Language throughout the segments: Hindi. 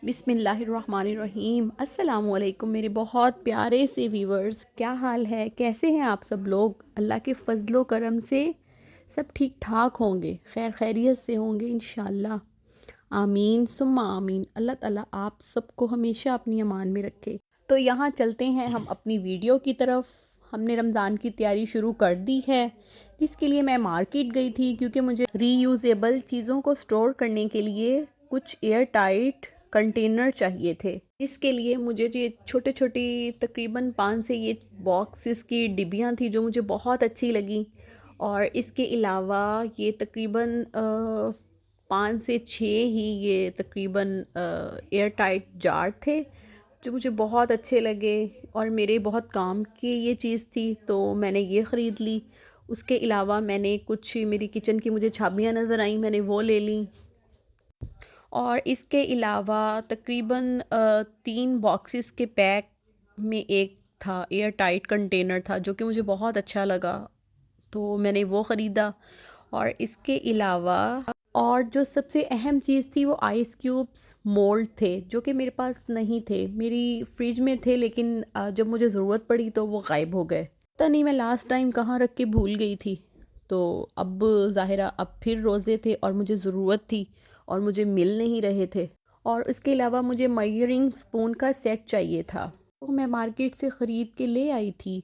बिस्मिल्लाहिर्रहमानिर्रहीम। अस्सलामुअलैकुम मेरे बहुत प्यारे से व्यूवर्स, क्या हाल है, कैसे हैं आप सब लोग। अल्लाह के फ़ज़लो करम से सब ठीक ठाक होंगे, खैर खैरियत से होंगे इंशाअल्लाह। आमीन सुम्मा आमीन। अल्लाह ताला आप सबको हमेशा अपनी अमान में रखे। तो यहाँ चलते हैं हम अपनी वीडियो की तरफ। हमने रमज़ान की तैयारी शुरू कर दी है, जिसके लिए मैं मार्केट गई थी क्योंकि मुझे रीयूज़ेबल चीज़ों को स्टोर करने के लिए कुछ एयर टाइट कंटेनर चाहिए थे। इसके लिए मुझे ये छोटे छोटी तकरीबन 5 से ये बॉक्सेस की डिब्बियाँ थी जो मुझे बहुत अच्छी लगी। और इसके अलावा ये तकरीबन 5 से 6 ही ये तकरीबन एयर टाइट जार थे जो मुझे बहुत अच्छे लगे और मेरे बहुत काम की ये चीज़ थी, तो मैंने ये ख़रीद ली। उसके अलावा मैंने कुछ मेरी किचन की मुझे छाबियाँ नज़र आईं, मैंने वो ले लीं। और इसके अलावा तकरीबन 3 बॉक्सेस के पैक में एक था एयर टाइट कंटेनर था जो कि मुझे बहुत अच्छा लगा, तो मैंने वो ख़रीदा। और इसके अलावा और जो सबसे अहम चीज़ थी वो आइस क्यूब्स मोल्ड थे जो कि मेरे पास नहीं थे, मेरी फ्रिज में थे, लेकिन जब मुझे ज़रूरत पड़ी तो वो गायब हो गए। पता नहीं मैं लास्ट टाइम कहाँ रख के भूल गई थी। तो अब ज़ाहिरा अब फिर रोज़े थे और मुझे ज़रूरत थी और मुझे मिल नहीं रहे थे। और इसके अलावा मुझे मेजरिंग स्पून का सेट चाहिए था, तो मैं मार्केट से ख़रीद के ले आई थी।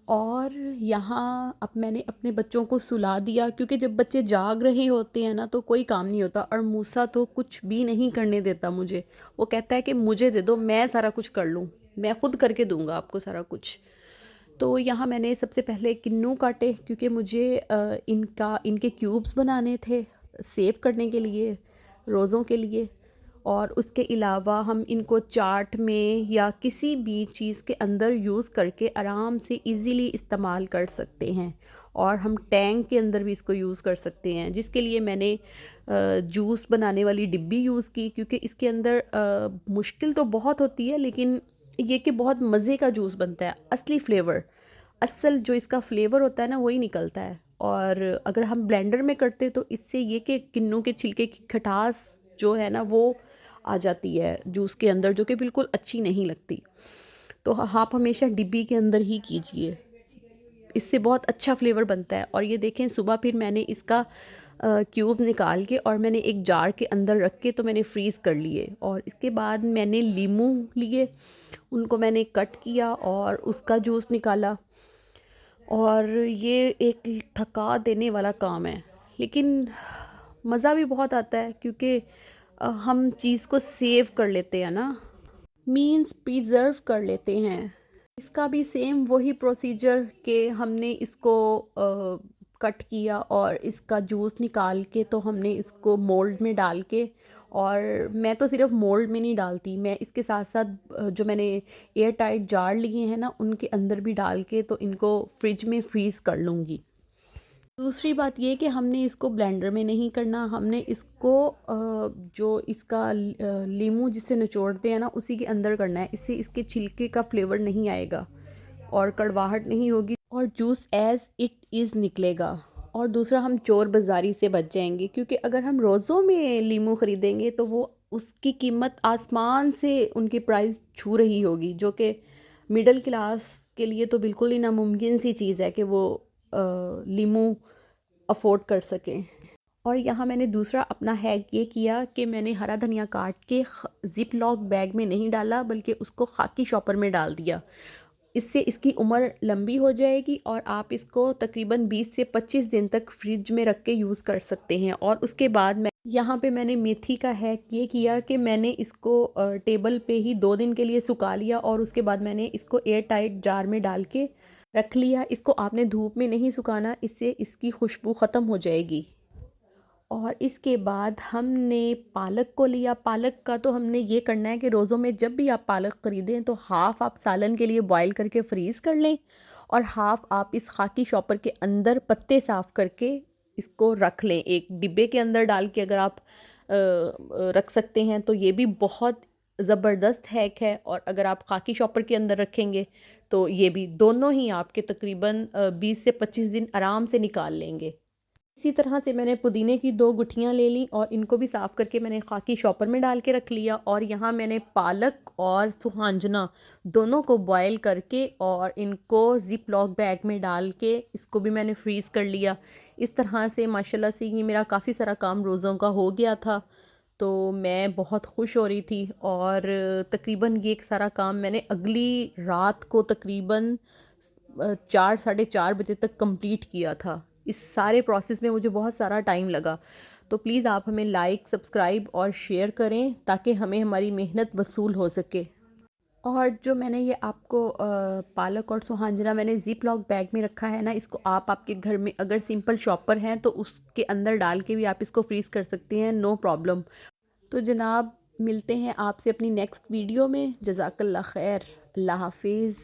और यहाँ अब मैंने अपने बच्चों को सुला दिया क्योंकि जब बच्चे जाग रहे होते हैं ना तो कोई काम नहीं होता। और मूसा तो कुछ भी नहीं करने देता मुझे, वो कहता है कि मुझे दे दो, मैं सारा कुछ कर लूँ, मैं ख़ुद करके दूँगा आपको सारा कुछ। तो यहाँ मैंने सबसे पहले किन्नू काटे क्योंकि मुझे इनके क्यूब्स बनाने थे सेव करने के लिए, रोज़ों के लिए। और उसके अलावा हम इनको चाट में या किसी भी चीज़ के अंदर यूज़ करके आराम से इजीली इस्तेमाल कर सकते हैं। और हम टैंक के अंदर भी इसको यूज़ कर सकते हैं, जिसके लिए मैंने जूस बनाने वाली डिब्बी यूज़ की क्योंकि इसके अंदर मुश्किल तो बहुत होती है, लेकिन ये कि बहुत मज़े का जूस बनता है। असली फ्लेवर, असल जो इसका फ्लेवर होता है ना वही निकलता है। और अगर हम ब्लेंडर में करते तो इससे ये कि किन्नू के छिलके की खटास जो है ना वो आ जाती है जूस के अंदर, जो कि बिल्कुल अच्छी नहीं लगती। तो आप हमेशा डिब्बी के अंदर ही कीजिए, इससे बहुत अच्छा फ्लेवर बनता है। और ये देखें सुबह फिर मैंने इसका क्यूब निकाल के और मैंने एक जार के अंदर रख के तो मैंने फ्रीज़ कर लिए। और इसके बाद मैंने लीमू लिए, उनको मैंने कट किया और उसका जूस निकाला। और ये एक थका देने वाला काम है, लेकिन मज़ा भी बहुत आता है क्योंकि हम चीज़ को सेव कर लेते हैं ना, मीन्स प्रिज़र्व कर लेते हैं। इसका भी सेम वही प्रोसीजर कि हमने इसको कट किया और इसका जूस निकाल के तो हमने इसको मोल्ड में डाल के, और मैं तो सिर्फ मोल्ड में नहीं डालती, मैं इसके साथ साथ जो मैंने एयर टाइट जार लिए हैं ना उनके अंदर भी डाल के तो इनको फ्रिज में फ्रीज़ कर लूँगी। दूसरी बात ये कि हमने इसको ब्लेंडर में नहीं करना, हमने इसको जो इसका लीमू जिससे निचोड़ते हैं ना उसी के अंदर करना है। इससे इसके छिलके का फ्लेवर नहीं आएगा और कड़वाहट नहीं होगी और जूस एज़ इट इज़ निकलेगा। और दूसरा, हम चोर बाज़ारी से बच जाएंगे क्योंकि अगर हम रोज़ों में लीमू ख़रीदेंगे तो वो उसकी कीमत आसमान से उनकी प्राइस छू रही होगी, जो कि मिडिल क्लास के लिए तो बिल्कुल ही नामुमकिन सी चीज़ है कि वो लीमू अफोर्ड कर सकें। और यहाँ मैंने दूसरा अपना हैक ये किया कि मैंने हरा धनिया काट के ज़िप लॉक बैग में नहीं डाला बल्कि उसको खाकी शॉपर में डाल दिया। इससे इसकी उम्र लंबी हो जाएगी और आप इसको तकरीबन 20 से 25 दिन तक फ्रिज में रख के यूज़ कर सकते हैं। और उसके बाद मैं यहाँ पे मैंने मेथी का हैक ये किया कि मैंने इसको टेबल पे ही 2 दिन के लिए सुखा लिया और उसके बाद मैंने इसको एयर टाइट जार में डाल के रख लिया। इसको आपने धूप में नहीं सुखाना, इससे इसकी खुशबू ख़त्म हो जाएगी। और इसके बाद हमने पालक को लिया। पालक का तो हमने ये करना है कि रोज़ों में जब भी आप पालक ख़रीदें तो हाफ़ आप सालन के लिए बॉयल करके फ्रीज़ कर लें और हाफ़ आप इस खाकी शॉपर के अंदर पत्ते साफ़ करके इसको रख लें। एक डिब्बे के अंदर डाल के अगर आप रख सकते हैं तो ये भी बहुत ज़बरदस्त हैक है। और अगर आप खाकी शॉपर के अंदर रखेंगे तो ये भी, दोनों ही आपके तकरीबन 20 से 25 दिन आराम से निकाल लेंगे। इसी तरह से मैंने पुदीने की 2 गुठियाँ ले लीं और इनको भी साफ़ करके मैंने खाकी शॉपर में डाल के रख लिया। और यहाँ मैंने पालक और सुहांजना दोनों को बॉयल करके और इनको ज़िप लॉक बैग में डाल के इसको भी मैंने फ्रीज़ कर लिया। इस तरह से माशाल्लाह से ये मेरा काफ़ी सारा काम रोज़ों का हो गया था, तो मैं बहुत खुश हो रही थी। और तकरीबन ये सारा काम मैंने अगली रात को तकरीबन 4 साढ़े 4 बजे तक कंप्लीट किया था। इस सारे प्रोसेस में मुझे बहुत सारा टाइम लगा। तो प्लीज़ आप हमें लाइक, सब्सक्राइब और शेयर करें ताकि हमें हमारी मेहनत वसूल हो सके। और जो मैंने ये आपको पालक और सुहांजना मैंने ज़िप लॉक बैग में रखा है ना, इसको आप आपके घर में अगर सिंपल शॉपर हैं तो उसके अंदर डाल के भी आप इसको फ्रीज़ कर सकती हैं, नो प्रॉब्लम। तो जनाब, मिलते हैं आपसे अपनी नेक्स्ट वीडियो में। जज़ाकल्लाह खैर, अल्लाह हाफिज़।